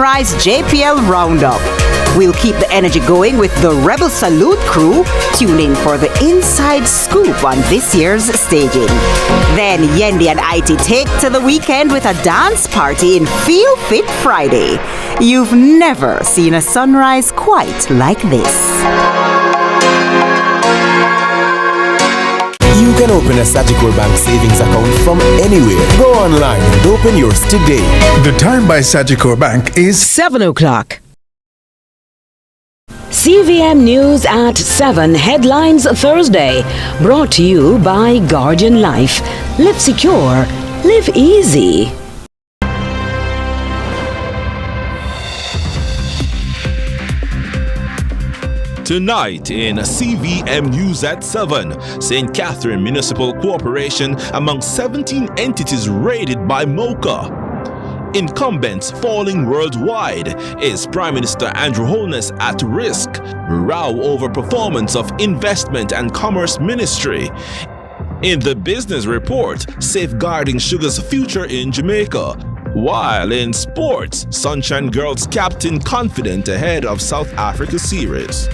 Sunrise JPL Roundup. We'll keep the energy going with the Rebel Salute crew. Tune in for the inside scoop on this year's staging. Then Yendi and IT take to the weekend with a dance party in Feel Fit Friday. You've never seen a sunrise quite like this. You can open a Sagicor Bank savings account from anywhere. Go online and open yours today. The time by Sagicor Bank is 7 o'clock. CVM News at 7 Headlines Thursday. Brought to you by Guardian Life. Live secure. Live easy. Tonight in CVM News at 7, St. Catherine Municipal Corporation among 17 entities raided by MOCA. Incumbents falling worldwide. Is Prime Minister Andrew Holness at risk? Row over performance of Investment and Commerce Ministry. In the business report, safeguarding sugar's future in Jamaica. While in sports, Sunshine Girls captain confident ahead of South Africa series.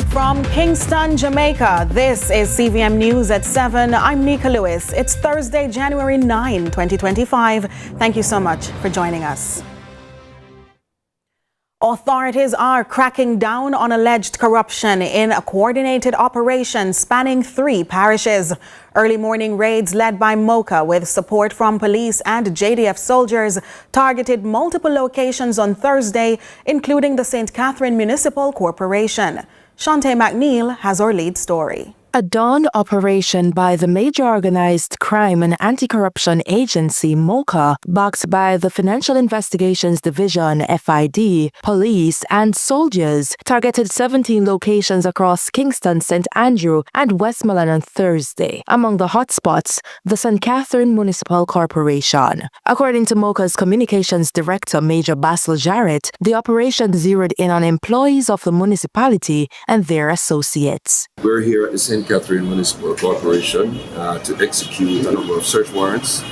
From Kingston, Jamaica, this is CVM News at 7. I'm Nika Lewis. It's Thursday, January 9, 2025. Thank you so much for joining us. Authorities are cracking down on alleged corruption in a coordinated operation spanning 3 parishes. Early morning raids led by MOCA with support from police and JDF soldiers targeted multiple locations on Thursday, including the St. Catherine Municipal Corporation. Shante McNeil has our lead story. A dawn operation by the Major Organized Crime and Anti-Corruption Agency, MOCA, backed by the Financial Investigations Division, FID, police, and soldiers, targeted 17 locations across Kingston, St. Andrew, and Westmoreland on Thursday. Among the hotspots, the St. Catherine Municipal Corporation. According to MOCA's Communications Director, Major Basil Jarrett, the operation zeroed in on employees of the municipality and their associates. We're here at the St. Catherine Municipal Corporation to execute a number of search warrants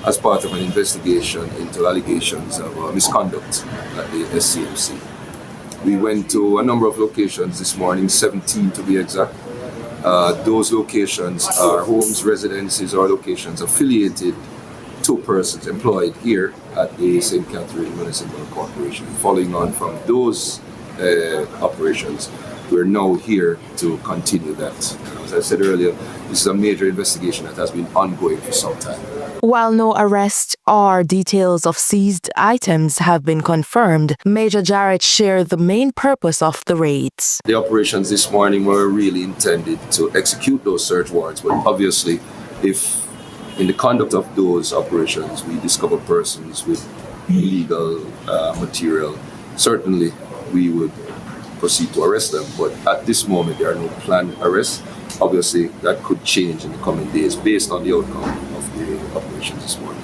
as part of an investigation into allegations of misconduct at the SCMC. We went to a number of locations this morning, 17 to be exact. Those locations are homes, residences, or locations affiliated to persons employed here at the St. Catherine Municipal Corporation. Following on from those operations, we're now here to continue that. As I said earlier, this is a major investigation that has been ongoing for some time. While no arrest or details of seized items have been confirmed, Major Jarrett shared the main purpose of the raids. The operations this morning were really intended to execute those search warrants, but obviously, if in the conduct of those operations we discover persons with illegal material, certainly we would proceed to arrest them. But at this moment, there are no planned arrests. Obviously, that could change in the coming days based on the outcome of the operations this morning.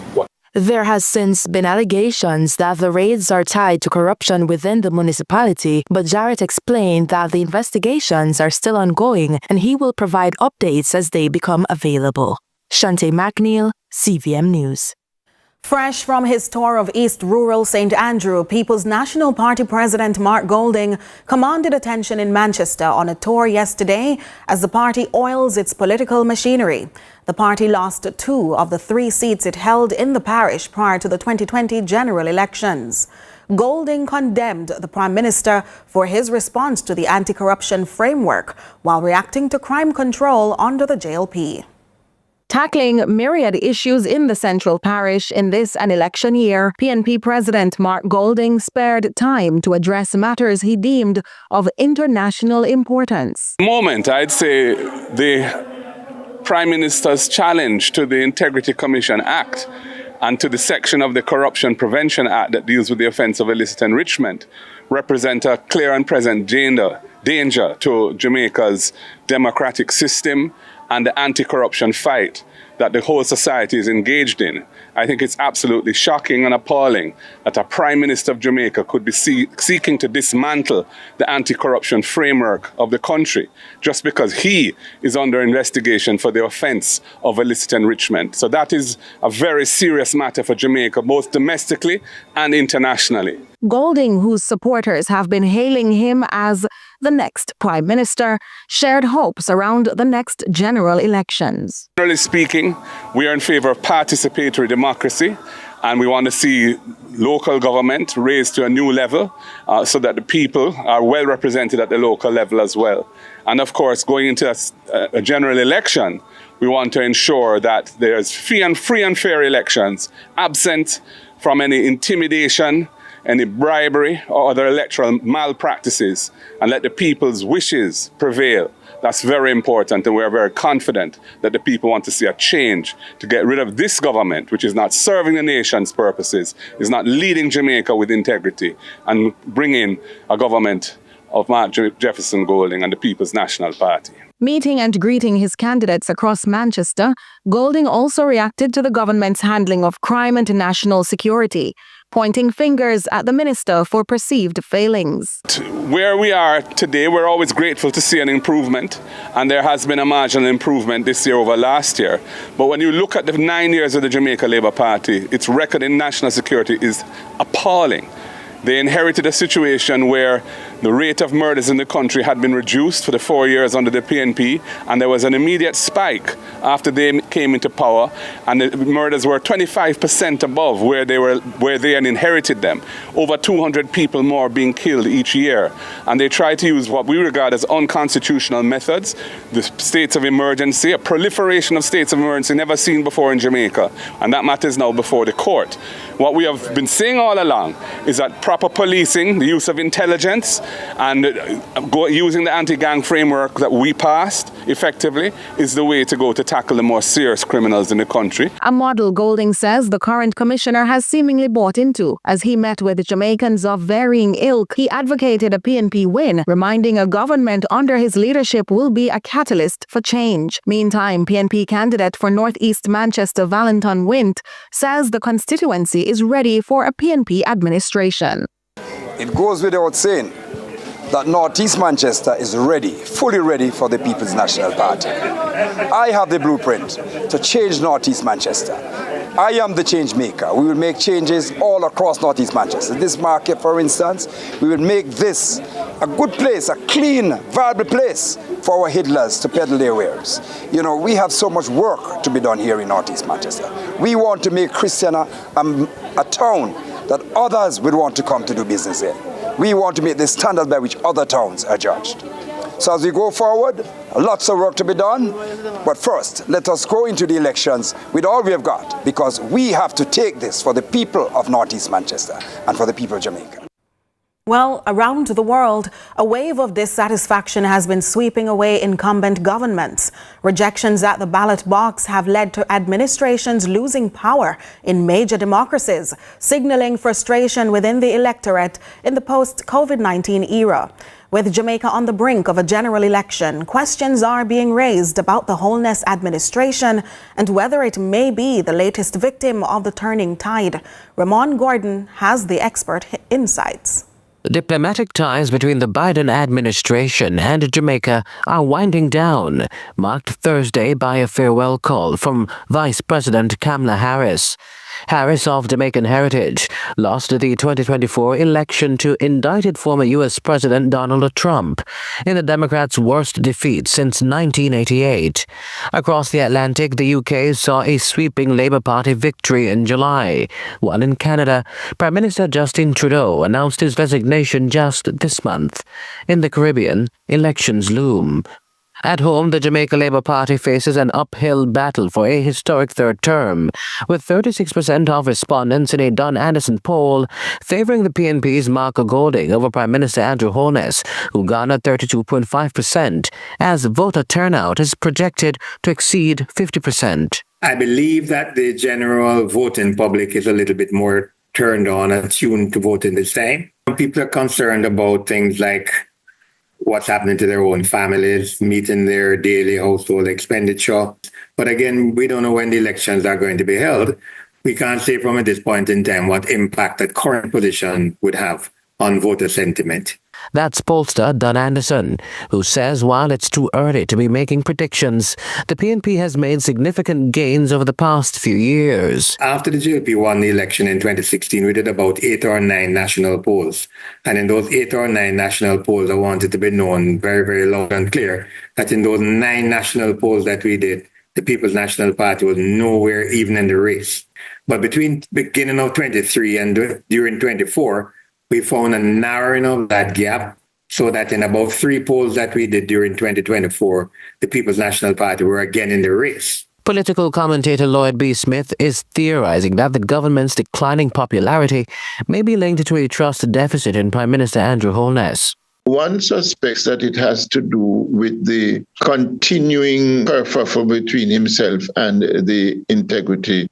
There has since been allegations that the raids are tied to corruption within the municipality, but Jarrett explained that the investigations are still ongoing and he will provide updates as they become available. Shante McNeil, CVM News. Fresh from his tour of East Rural St. Andrew, People's National Party President Mark Golding commanded attention in Manchester on a tour yesterday as the party oils its political machinery. The party lost 2 of the 3 seats it held in the parish prior to the 2020 general elections. Golding condemned the Prime Minister for his response to the anti-corruption framework while reacting to crime control under the JLP. Tackling myriad issues in the Central Parish in this an election year, PNP President Mark Golding spared time to address matters he deemed of international importance. At the moment, I'd say the Prime Minister's challenge to the Integrity Commission Act and to the section of the Corruption Prevention Act that deals with the offence of illicit enrichment represent a clear and present danger to Jamaica's democratic system and the anti-corruption fight that the whole society is engaged in. I think it's absolutely shocking and appalling that a Prime Minister of Jamaica could be seeking to dismantle the anti-corruption framework of the country just because he is under investigation for the offence of illicit enrichment. So that is a very serious matter for Jamaica, both domestically and internationally. Golding, whose supporters have been hailing him as the next Prime Minister, shared hopes around the next general elections. Generally speaking, we are in favour of participatory democracy, and we want to see local government raised to a new level so that the people are well represented at the local level as well. And of course, going into a general election, we want to ensure that there's free and fair elections, absent from any intimidation, any bribery or other electoral malpractices, and let the people's wishes prevail. That's very important, and we are very confident that the people want to see a change to get rid of this government, which is not serving the nation's purposes, is not leading Jamaica with integrity, and bring in a government of Mark Jefferson Golding and the People's National Party. Meeting and greeting his candidates across Manchester, Golding also reacted to the government's handling of crime and national security, pointing fingers at the minister for perceived failings. Where we are today, we're always grateful to see an improvement, and there has been a marginal improvement this year over last year. But when you look at the 9 years of the Jamaica Labour Party, its record in national security is appalling. They inherited a situation where the rate of murders in the country had been reduced for the 4 years under the PNP, and there was an immediate spike after they came into power, and the murders were 25% above where they had inherited them. Over 200 people more being killed each year. And they tried to use what we regard as unconstitutional methods, the states of emergency, a proliferation of states of emergency never seen before in Jamaica, and that matter is now before the court. What we have been saying all along is that proper policing, the use of intelligence, and using the anti-gang framework that we passed effectively is the way to go to tackle the more serious criminals in the country. A model Golding says the current commissioner has seemingly bought into. As he met with Jamaicans of varying ilk, he advocated a PNP win, reminding a government under his leadership will be a catalyst for change. Meantime, PNP candidate for North East Manchester Valentin Wint says the constituency is ready for a PNP administration. It goes without saying that North East Manchester is ready, fully ready for the People's National Party. I have the blueprint to change North East Manchester. I am the change maker. We will make changes all across North East Manchester. This market, for instance, we will make this a good place, a clean, viable place for our hiddlers to peddle their wares. You know, we have so much work to be done here in North East Manchester. We want to make Christiana a town that others would want to come to do business in. We want to meet the standards by which other towns are judged. So as we go forward, lots of work to be done. But first, let us go into the elections with all we have got, because we have to take this for the people of North East Manchester and for the people of Jamaica. Well, around the world, a wave of dissatisfaction has been sweeping away incumbent governments. Rejections at the ballot box have led to administrations losing power in major democracies, signaling frustration within the electorate in the post-COVID-19 era. With Jamaica on the brink of a general election, questions are being raised about the Holness administration and whether it may be the latest victim of the turning tide. Ramon Gordon has the expert insights. Diplomatic ties between the Biden administration and Jamaica are winding down, marked Thursday by a farewell call from Vice President Kamala Harris. Harris, of Jamaican heritage, lost the 2024 election to indicted former U.S. President Donald Trump in the Democrats' worst defeat since 1988. Across the Atlantic, the UK saw a sweeping Labour Party victory in July, while in Canada, Prime Minister Justin Trudeau announced his resignation just this month. In the Caribbean, elections loom. At home, the Jamaica Labour Party faces an uphill battle for a historic third term, with 36% of respondents in a Don Anderson poll favouring the PNP's MOCA Golding over Prime Minister Andrew Holness, who garnered 32.5%, as voter turnout is projected to exceed 50%. I believe that the general voting public is a little bit more turned on and tuned to voting this time. People are concerned about things like what's happening to their own families, meeting their daily household expenditure. But again, we don't know when the elections are going to be held. We can't say from at this point in time what impact that current position would have on voter sentiment. That's pollster Don Anderson, who says while it's too early to be making predictions, the PNP has made significant gains over the past few years. After the GLP won the election in 2016, we did about 8 or 9 national polls. And in those 8 or 9 national polls, I wanted to be known very, very loud and clear that in those 9 national polls that we did, the People's National Party was nowhere even in the race. But between beginning of 23 and during 24, we found a narrowing of that gap so that in about 3 polls that we did during 2024, the People's National Party were again in the race. Political commentator Lloyd B. Smith is theorizing that the government's declining popularity may be linked to a trust deficit in Prime Minister Andrew Holness. One suspects that it has to do with the continuing kerfuffle between himself and the Integrity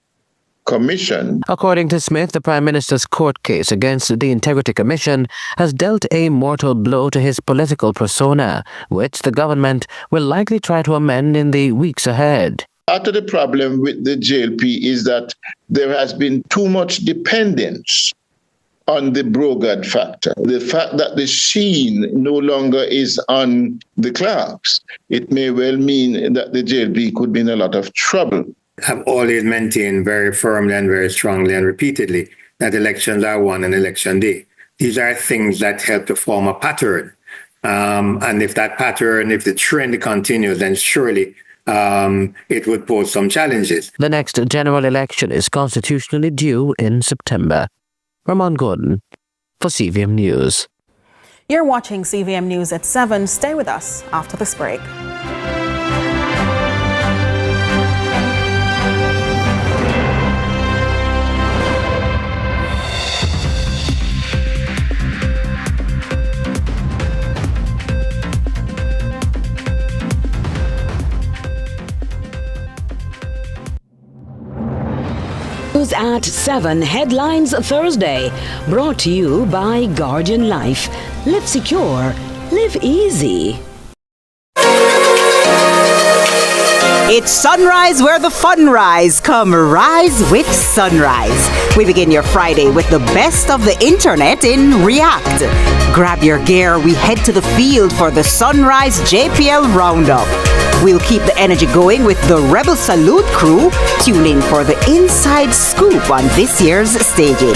Commission. According to Smith, the Prime Minister's court case against the Integrity Commission has dealt a mortal blow to his political persona, which the government will likely try to amend in the weeks ahead. Part of the problem with the JLP is that there has been too much dependence on the Brogard factor. The fact that the sheen no longer is on the clerks, it may well mean that the JLP could be in a lot of trouble. Have always maintained very firmly and very strongly and repeatedly that elections are won on election day. These are things that help to form a pattern. And if that pattern, if the trend continues, then surely it would pose some challenges. The next general election is constitutionally due in September. Ramon Gordon for CVM News. You're watching CVM News at 7. Stay with us after this break. News at 7 Headlines Thursday, brought to you by Guardian Life. Live secure, live easy. It's sunrise where the fun rise. Come rise with Sunrise. We begin your Friday with the best of the internet in React. Grab your gear, we head to the field for the Sunrise JPL Roundup. We'll keep the energy going with the Rebel Salute crew. Tune in for the inside scoop on this year's staging.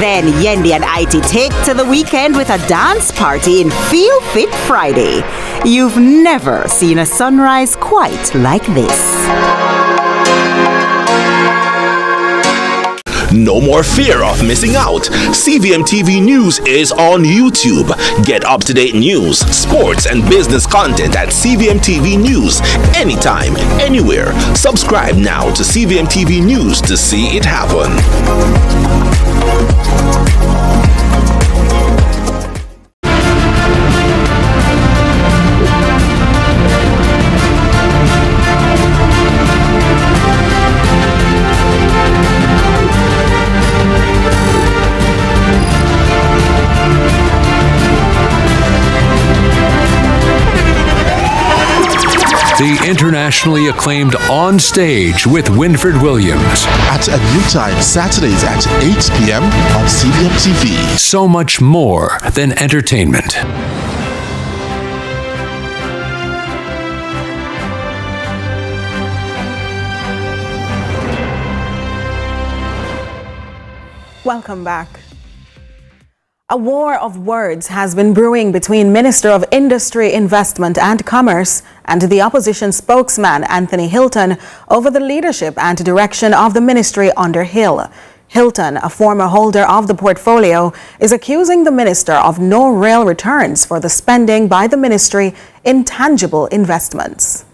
Then Yendi and IT take to the weekend with a dance party in Feel Fit Friday. You've never seen a sunrise quite like this. No more fear of missing out. CVM TV News is on YouTube. Get up-to-date news, sports, and business content at CVM TV News anytime, anywhere. Subscribe now to CVM TV News to see it happen. The internationally acclaimed On Stage with Winfred Williams. At a new time, Saturdays at 8 p.m. on CVM TV. So much more than entertainment. Welcome back. A war of words has been brewing between Minister of Industry, Investment and Commerce and the opposition spokesman Anthony Hilton over the leadership and direction of the ministry under Hill. Hilton, a former holder of the portfolio, is accusing the minister of no real returns for the spending by the ministry in tangible investments.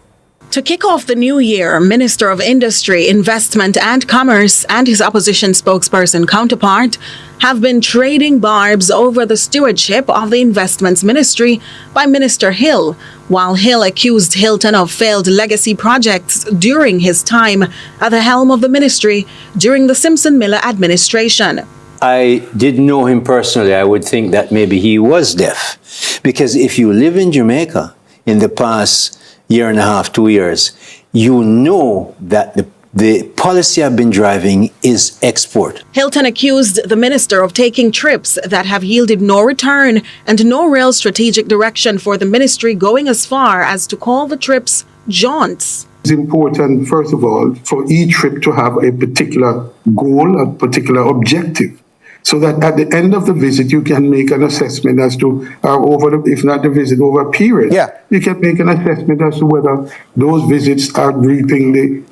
To kick off the new year, Minister of Industry, Investment and Commerce and his opposition spokesperson counterpart have been trading barbs over the stewardship of the Investments Ministry by Minister Hill, while Hill accused Hilton of failed legacy projects during his time at the helm of the ministry during the Simpson-Miller administration. I didn't know him personally. I would think that maybe he was deaf. Because if you live in Jamaica in the past year and a half, 2 years, you know that the policy I've been driving is export. Hilton accused the minister of taking trips that have yielded no return and no real strategic direction for the ministry, going as far as to call the trips jaunts. It's important, first of all, for each trip to have a particular goal, a particular objective, so that at the end of the visit, you can make an assessment as to, if not the visit, over a period. Yeah. You can make an assessment as to whether those visits are reaping getting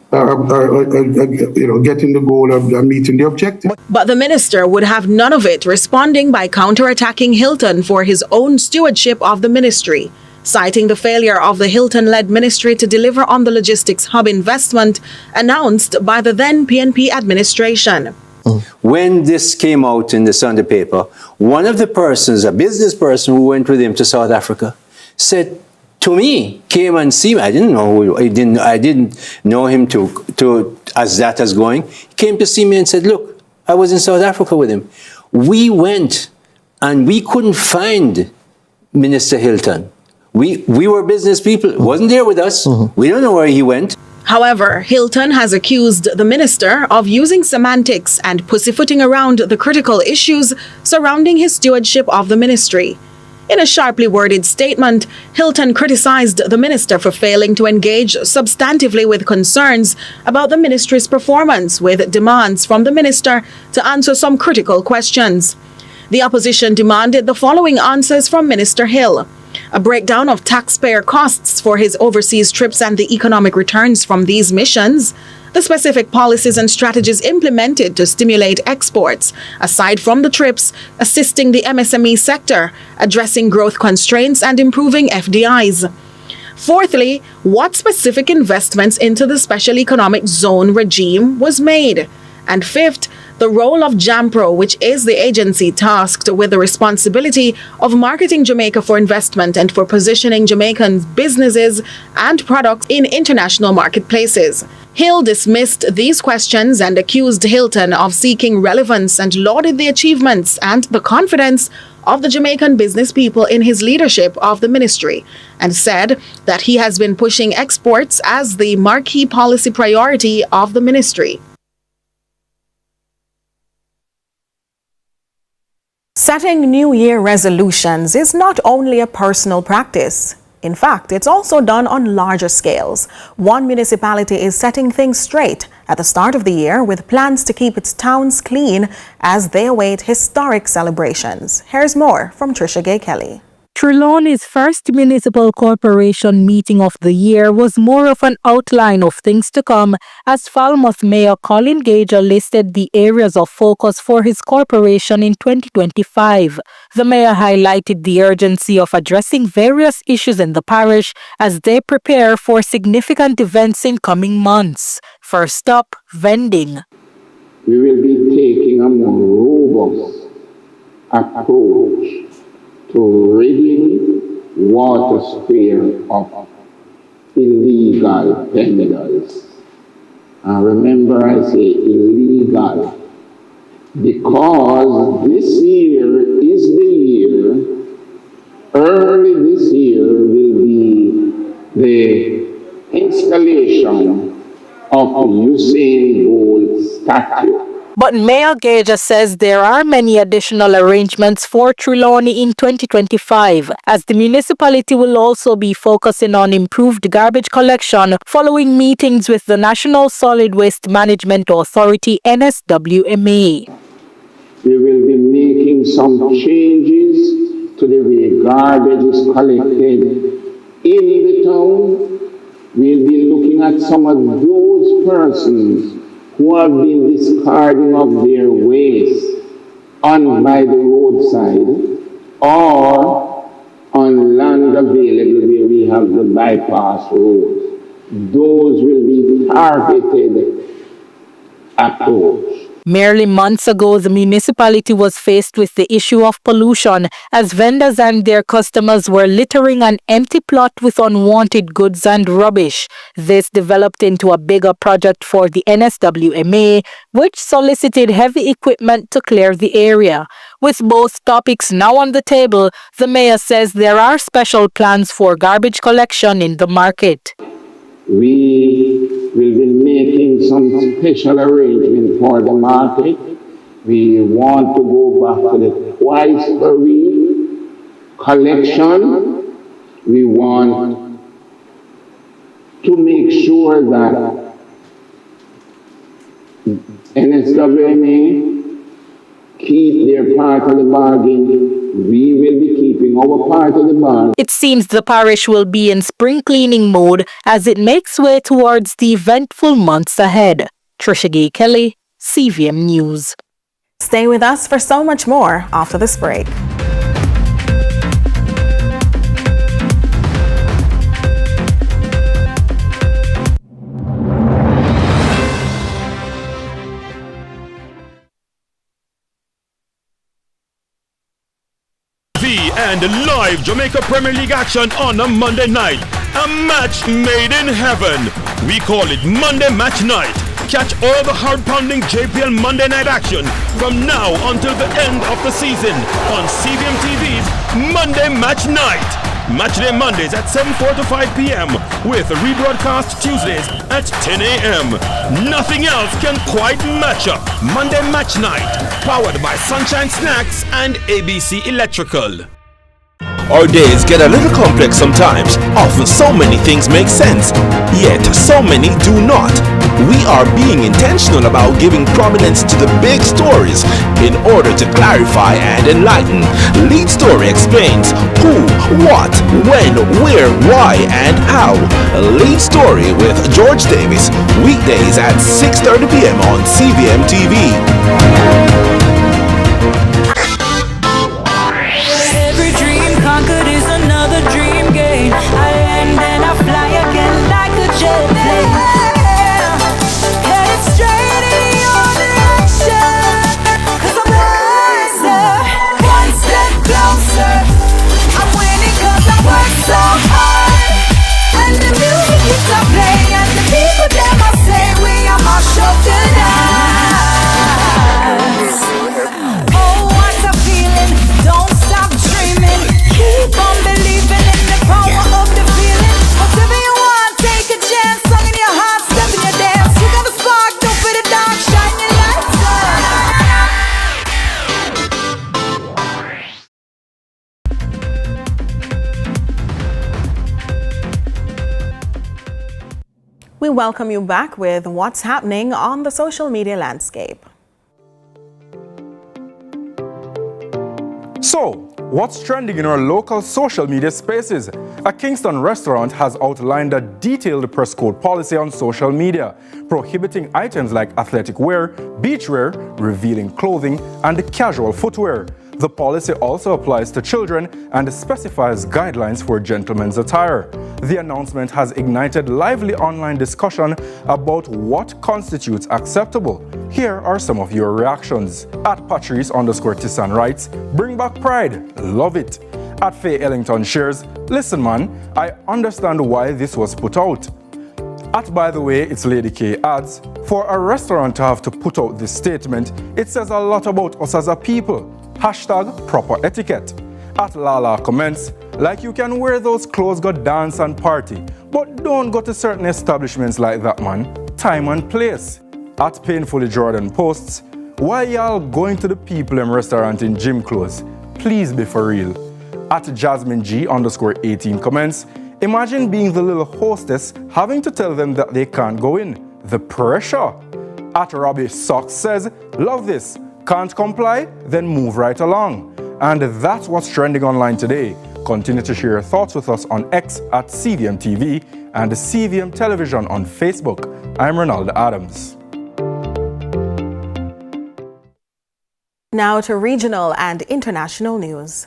the goal of meeting the objective. But the minister would have none of it, responding by counterattacking Hilton for his own stewardship of the ministry, citing the failure of the Hilton-led ministry to deliver on the logistics hub investment announced by the then PNP administration. When this came out in the Sunday paper, one of the persons, a business person who went with him to South Africa, said to me, came and see me. I didn't know who, I didn't know him as going. He came to see me and said, look, I was in South Africa with him. We went and we couldn't find Minister Hilton. We were business people. He wasn't there with us. We don't know where he went. However, Hilton has accused the minister of using semantics and pussyfooting around the critical issues surrounding his stewardship of the ministry. In a sharply worded statement, Hilton criticized the minister for failing to engage substantively with concerns about the ministry's performance, with demands from the minister to answer some critical questions. The opposition demanded the following answers from Minister Hill: a breakdown of taxpayer costs for his overseas trips and the economic returns from these missions, the specific policies and strategies implemented to stimulate exports, aside from the trips, assisting the MSME sector, addressing growth constraints and improving FDIs. Fourthly, what specific investments into the special economic zone regime was made? And fifth, the role of JAMPRO, which is the agency tasked with the responsibility of marketing Jamaica for investment and for positioning Jamaican businesses and products in international marketplaces. Hill dismissed these questions and accused Hilton of seeking relevance and lauded the achievements and the confidence of the Jamaican business people in his leadership of the ministry, and said that he has been pushing exports as the marquee policy priority of the ministry. Setting New Year resolutions is not only a personal practice. In fact, it's also done on larger scales. One municipality is setting things straight at the start of the year with plans to keep its towns clean as they await historic celebrations. Here's more from Trisha Gay Kelly. Trelawney's first municipal corporation meeting of the year was more of an outline of things to come as Falmouth Mayor Colin Gager listed the areas of focus for his corporation in 2025. The mayor highlighted the urgency of addressing various issues in the parish as they prepare for significant events in coming months. First up, vending. We will be taking a more robust approach to ridding Watersphere of illegal vendors. And remember, I say illegal because this year is the year, early this year will be the installation of Usain Bolt's statue. But Mayor Gager says there are many additional arrangements for Trelawney in 2025, as the municipality will also be focusing on improved garbage collection following meetings with the National Solid Waste Management Authority, NSWMA. We will be making some changes to the way garbage is collected in the town. We'll be looking at some of those persons who have been discarding of their waste by the roadside or on land available where we have the bypass roads. those will be targeted approach. Merely months ago, the municipality was faced with the issue of pollution as vendors and their customers were littering an empty plot with unwanted goods and rubbish. This developed into a bigger project for the NSWMA, which solicited heavy equipment to clear the area. With both topics now on the table, the mayor says there are special plans for garbage collection in the market. We will be making some special arrangement for the market. We want to go back to the twice per week collection. We want to make sure that NSWMA keep their part of the bargain. We will be keeping our part of the bargain. It seems the parish will be in spring cleaning mode as it makes way towards the eventful months ahead. Trisha Gay Kelly, CVM News. Stay with us for so much more after this break. And live Jamaica Premier League action on a Monday night. A match made in heaven. We call it Monday Match Night. Catch all the hard-pounding JPL Monday night action from now until the end of the season on CVM TV's Monday Match Night. Matchday Mondays at 7:45 p.m. with a rebroadcast Tuesdays at 10 a.m. Nothing else can quite match up. Monday Match Night, powered by Sunshine Snacks and ABC Electrical. Our days get a little complex sometimes. Often so many things make sense, yet so many do not. We are being intentional about giving prominence to the big stories in order to clarify and enlighten. Lead Story explains who, what, when, where, why, and how. Lead Story with George Davis, weekdays at 6:30 p.m. on CVM TV. Conquered is another dream game. I land and I fly again like a jet plane. Headed straight in your direction, 'cause I'm wiser, one step closer. I'm winning 'cause I work so hard. And the music keeps on playing, and the people them I say we are my show tonight. Oh, what a feeling, don't stop dreaming. Keep on believing in the power of the feeling. Whatever you want, take a chance. Song in your heart, step in your dance. You got a spark, don't fit the dark, shine your lights on. We welcome you back with what's happening on the social media landscape. So, what's trending in our local social media spaces? A Kingston restaurant has outlined a detailed press code policy on social media, prohibiting items like athletic wear, beachwear, revealing clothing, and casual footwear. The policy also applies to children and specifies guidelines for gentlemen's attire. The announcement has ignited lively online discussion about what constitutes acceptable. Here are some of your reactions. At Patrice_Tissan writes, "Bring back pride, love it." At Faye Ellington shares, "Listen man, I understand why this was put out." At By the Way, it's Lady K adds, "For a restaurant to have to put out this statement, it says a lot about us as a people. Hashtag proper etiquette." At Lala comments, "Like you can wear those clothes, go dance and party, but don't go to certain establishments like that man. Time and place." At Painfully Jordan posts, "Why y'all going to the people in restaurant in gym clothes? Please be for real." At Jasmine G_18 comments, "Imagine being the little hostess having to tell them that they can't go in. The pressure." At Robbie Socks says, "Love this. Can't comply? Then move right along." And that's what's trending online today. Continue to share your thoughts with us on X at CVM TV and CVM Television on Facebook. I'm Ronaldo Adams. Now to regional and international news.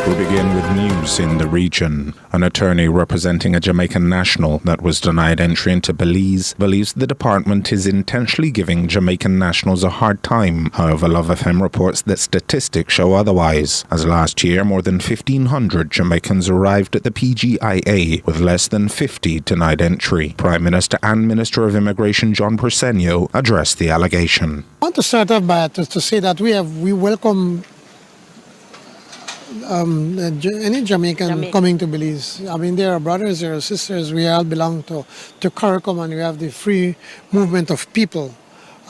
We begin with news in the region. An attorney representing a Jamaican national that was denied entry into Belize believes the department is intentionally giving Jamaican nationals a hard time. However, Love FM reports that statistics show otherwise, as last year more than 1,500 Jamaicans arrived at the PGIA with less than 50 denied entry. Prime Minister and Minister of Immigration John Persenio addressed the allegation. I want to start off by to say that we welcome any Jamaican coming to Belize. I mean, they are brothers, they are sisters. We all belong to CARICOM, and we have the free movement of people.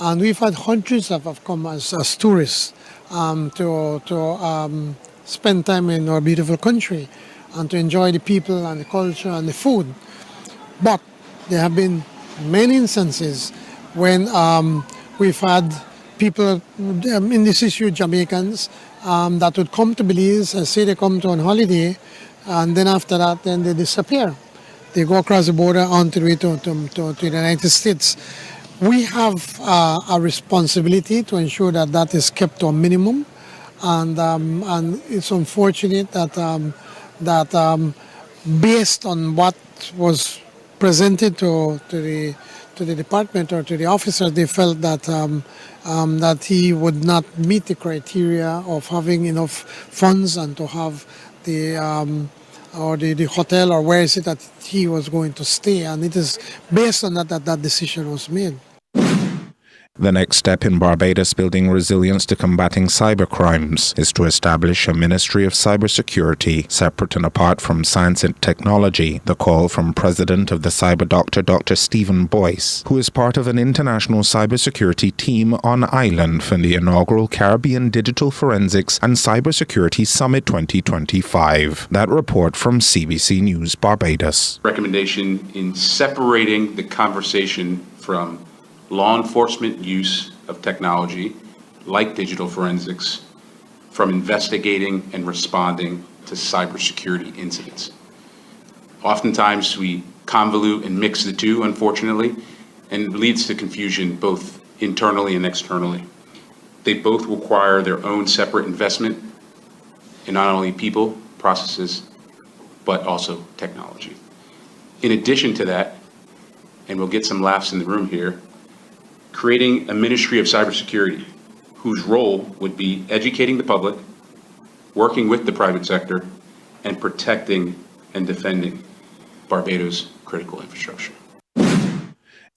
And we've had hundreds that have come as tourists to spend time in our beautiful country and to enjoy the people and the culture and the food. But there have been many instances when we've had people in this issue, Jamaicans, that would come to Belize and say they come to on holiday, and then after that, then they disappear. They go across the border on the way to the United States. We have a responsibility to ensure that that is kept to a minimum, and it's unfortunate that based on what was presented to the department or to the officers, they felt that that he would not meet the criteria of having enough funds and to have the hotel or where is it that he was going to stay, and it is based on that decision was made. The next step in Barbados building resilience to combating cybercrimes is to establish a Ministry of Cybersecurity separate and apart from science and technology, the call from President of the Cyber Doctor, Dr. Stephen Boyce, who is part of an international cybersecurity team on island for the inaugural Caribbean Digital Forensics and Cybersecurity Summit 2025. That report from CBC News Barbados. Recommendation in separating the conversation from law enforcement use of technology like digital forensics from investigating and responding to cybersecurity incidents. Oftentimes we convolute and mix the two, unfortunately, and it leads to confusion both internally and externally. They both require their own separate investment in not only people, processes, but also technology. In addition to that, and we'll get some laughs in the room here, creating a Ministry of Cybersecurity whose role would be educating the public, working with the private sector, and protecting and defending Barbados' critical infrastructure.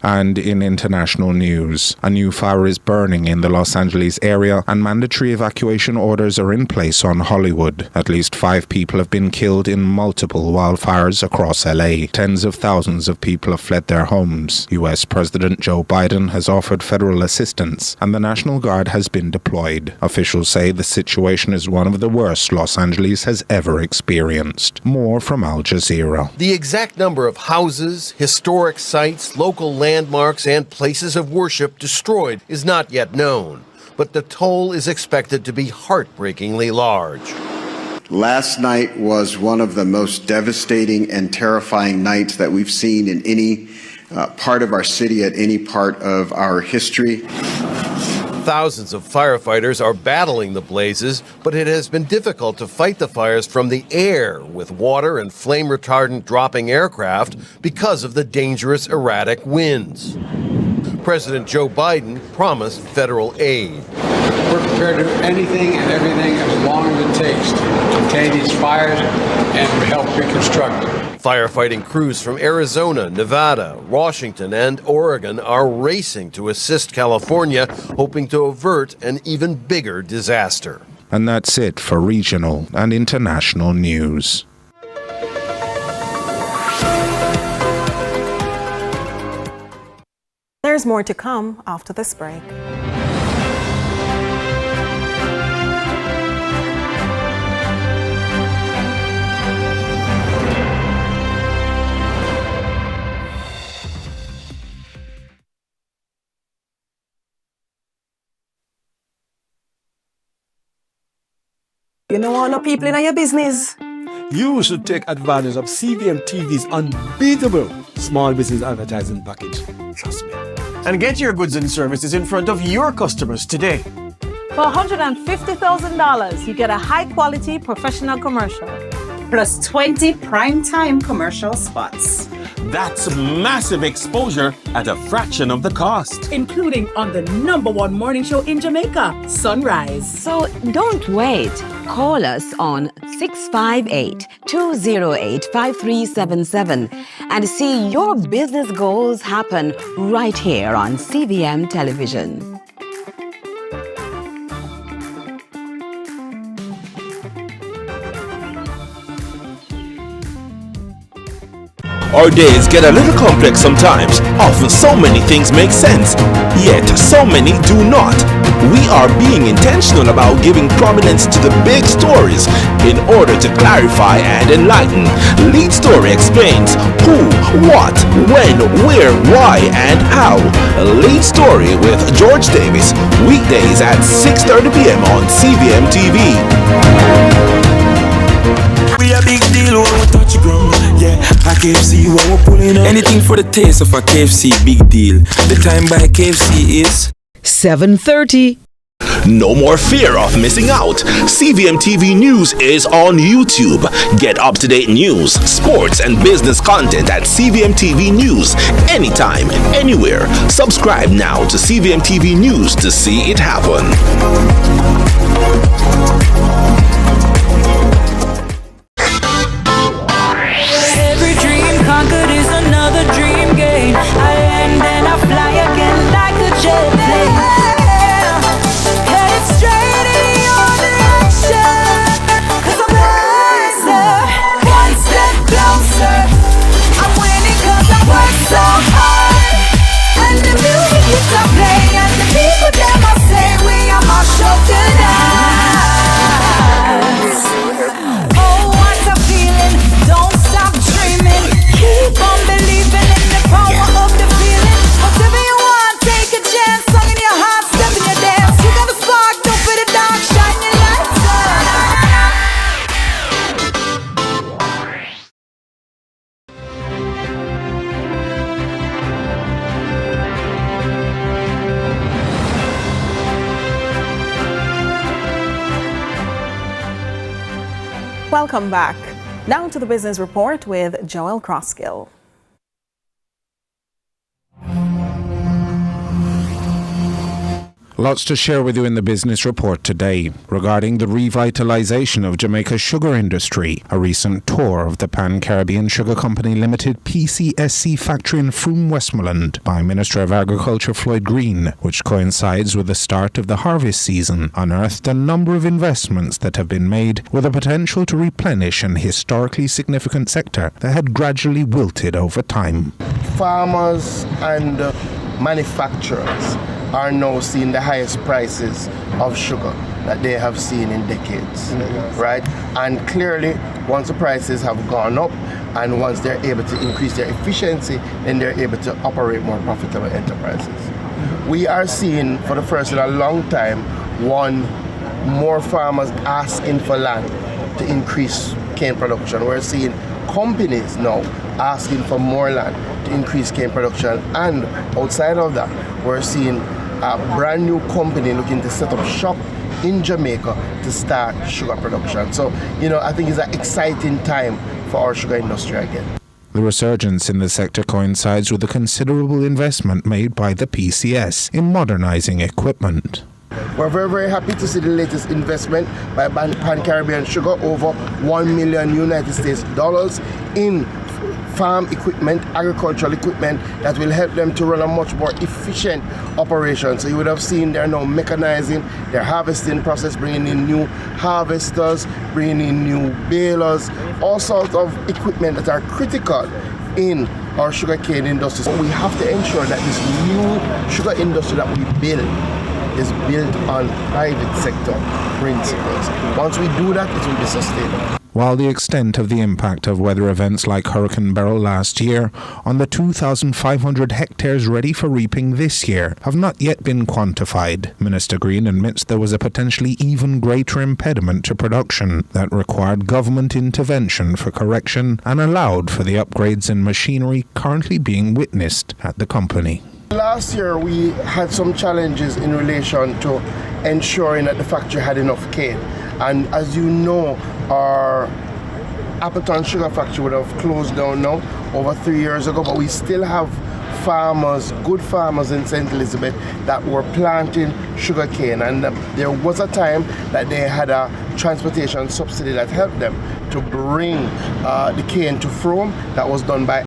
And in international news, a new fire is burning in the Los Angeles area and mandatory evacuation orders are in place on Hollywood. At least 5 people have been killed in multiple wildfires across LA. Tens of thousands of people have fled their homes. US President Joe Biden has offered federal assistance and the National Guard has been deployed. Officials say the situation is one of the worst Los Angeles has ever experienced. More from Al Jazeera. The exact number of houses, historic sites, local landmarks and places of worship destroyed is not yet known, but the toll is expected to be heartbreakingly large. Last night was one of the most devastating and terrifying nights that we've seen in any part of our city at any part of our history. Thousands of firefighters are battling the blazes, but it has been difficult to fight the fires from the air with water and flame retardant dropping aircraft because of the dangerous erratic winds. President Joe Biden promised federal aid. We're prepared to do anything and everything as long as it takes to contain these fires and help reconstruct them. Firefighting crews from Arizona, Nevada, Washington, and Oregon are racing to assist California, hoping to avert an even bigger disaster. And that's it for regional and international news. There's more to come after this break. You know all the people in your business. You should take advantage of CVM TV's unbeatable small business advertising package. Trust me. And get your goods and services in front of your customers today. For $150,000, you get a high-quality professional commercial. Plus 20 prime-time commercial spots. That's massive exposure at a fraction of the cost. Including on the #1 morning show in Jamaica, Sunrise. So don't wait. Call us on 658-208-5377 and see your business goals happen right here on CVM Television. Our days get a little complex sometimes. Often so many things make sense, yet so many do not. We are being intentional about giving prominence to the big stories in order to clarify and enlighten. Lead Story explains who, what, when, where, why, and how. Lead Story with George Davis, weekdays at 6:30 p.m. on CVM TV. We a big deal when we touch ground. Yeah, a KFC when we pulling up. Anything for the taste of a KFC, big deal. The time by KFC is 7:30. No more fear of missing out. CVM TV News is on YouTube. Get up-to-date news, sports, and business content at CVM TV News anytime, anywhere. Subscribe now to CVM TV News to see it happen. Every dream conquered is another dream gained. I land and I fly again like a jet plane. Headed straight in your direction, 'cause I'm wiser, one step closer. I'm winning 'cause I work so hard. And the music keeps on playing, and the people them I say we are my show tonight. Oh, what a feeling! Don't stop dreaming. Keep on believing in the power of the feeling. Whatever you want, take a chance. Song in your heart, step in your dance. You got a spark, don't put it down. Shine your lights Welcome back. Now to the business report with Joel Crosskill. Lots to share with you in the business report today regarding the revitalization of Jamaica's sugar industry, a recent tour of the Pan-Caribbean Sugar Company Limited PCSC factory in Frome, Westmoreland by Minister of Agriculture Floyd Green, which coincides with the start of the harvest season, unearthed a number of investments that have been made with a potential to replenish an historically significant sector that had gradually wilted over time. Farmers and manufacturers are now seeing the highest prices of sugar that they have seen in decades, right? And clearly, once the prices have gone up and once they're able to increase their efficiency, then they're able to operate more profitable enterprises. We are seeing, for the first in a long time, more farmers asking for land to increase cane production. We're seeing companies now asking for more land to increase cane production, and outside of that, we're seeing a brand new company looking to set up shop in Jamaica to start sugar production. So, I think it's an exciting time for our sugar industry again. The resurgence in the sector coincides with the considerable investment made by the PCS in modernizing equipment. We're very, very happy to see the latest investment by Pan-Caribbean Sugar, over $1 million United States dollars in farm equipment, agricultural equipment that will help them to run a much more efficient operation. So you would have seen they're now mechanizing their harvesting process, bringing in new harvesters, bringing in new balers, all sorts of equipment that are critical in our sugarcane industry. So we have to ensure that this new sugar industry that we build is built on private sector principles. Once we do that, it will be sustainable. While the extent of the impact of weather events like Hurricane Beryl last year on the 2,500 hectares ready for reaping this year have not yet been quantified, Minister Green admits there was a potentially even greater impediment to production that required government intervention for correction and allowed for the upgrades in machinery currently being witnessed at the company. Last year we had some challenges in relation to ensuring that the factory had enough cane. And as you know, our Appleton Sugar Factory would have closed down now over 3 years ago, but we still have farmers, good farmers in St. Elizabeth that were planting sugar cane, and there was a time that they had a transportation subsidy that helped them to bring the cane to Frome. That was done by